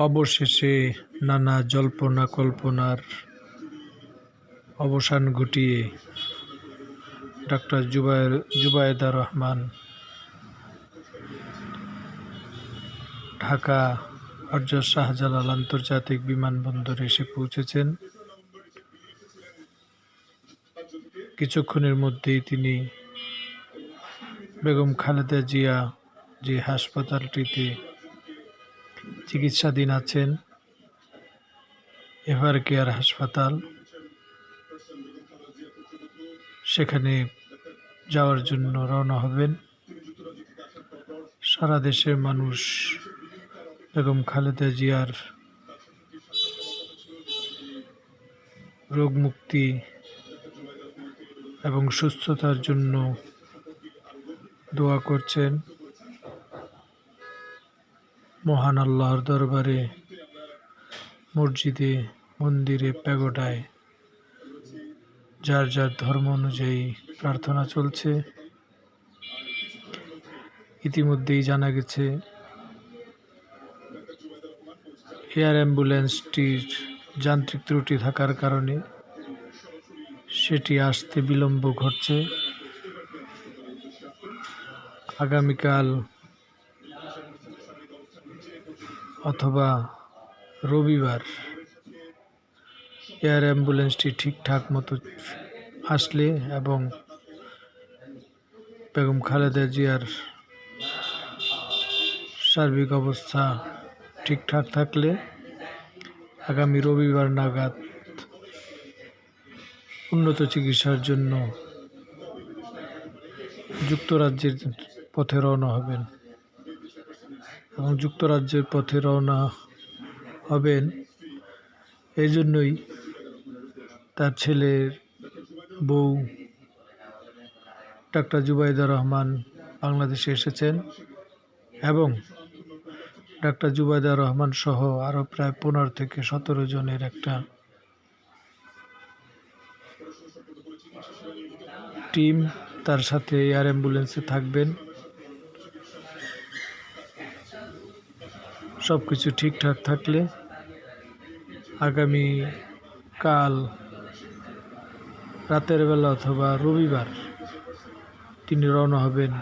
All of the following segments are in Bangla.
অবশেষে নানা জল্পনা কল্পনার অবসান ঘটিয়ে ডক্টর জুবায়েদা রহমান ঢাকা হযরত শাহজালাল আন্তর্জাতিক বিমানবন্দরে এসে পৌঁছেছেন। কিছুক্ষণের মধ্যেই তিনি বেগম খালেদা জিয়া যে হাসপাতালটিতে চিকিৎসাধীন আছেন, এভার কেয়ার হাসপাতাল, সেখানে যাওয়ার জন্য রওনা হবেন। সারা দেশের মানুষ বেগম খালেদা জিয়ার রোগ মুক্তি এবং সুস্থতার জন্য দোয়া করছেন। মহান আল্লাহর দরবারে, মসজিদে, মন্দিরে, প্যাগোডায় যার যার ধর্ম অনুযায়ী প্রার্থনা চলছে। ইতিমধ্যেই জানা গেছে এয়ার অ্যাম্বুলেন্সটির যান্ত্রিক ত্রুটি থাকার কারণে সেটি আসতে বিলম্ব ঘটছে। আগামীকাল অথবা রবিবার এয়ার অ্যাম্বুলেন্সটি ঠিকঠাক মতো আসলে এবং বেগম খালেদা জিয়ার সার্বিক অবস্থা ঠিকঠাক থাকলে আগামী রবিবার নাগাদ উন্নত চিকিৎসার জন্য যুক্তরাজ্যের পথে রওনা হবেন এবং যুক্তরাজ্যের পথে রওনা হবেন এই জন্যই তার ছেলের বউ ডাক্তার জুবায়েদা রহমান বাংলাদেশে এসেছেন এবং ডাক্তার জুবায়েদা রহমান সহ আরও প্রায় 15 থেকে 17 জনের একটা টিম তার সাথে এয়ার অ্যাম্বুলেন্সে থাকবেন। সব কিছু ঠিকঠাক থাকলে আগামী কাল রাতের বেলা অথবা রবিবার তিনি রওনা হবেন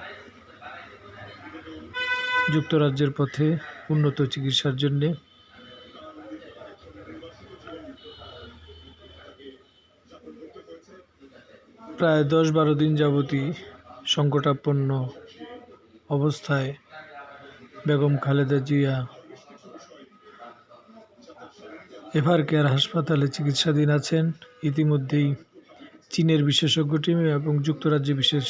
যুক্তরাজ্যের পথে উন্নত চিকিৎসার জন্য। প্রায় 10-12 দিন যাবতই সংকটাপন্ন অবস্থায় বেগম খালেদা জিয়া এভার কেয়ার হাসপাতালে চিকিৎসাধীন আছেন। ইতিমধ্যেই চীনের বিশেষজ্ঞ টিম এবং যুক্তরাজ্যে বিশেষ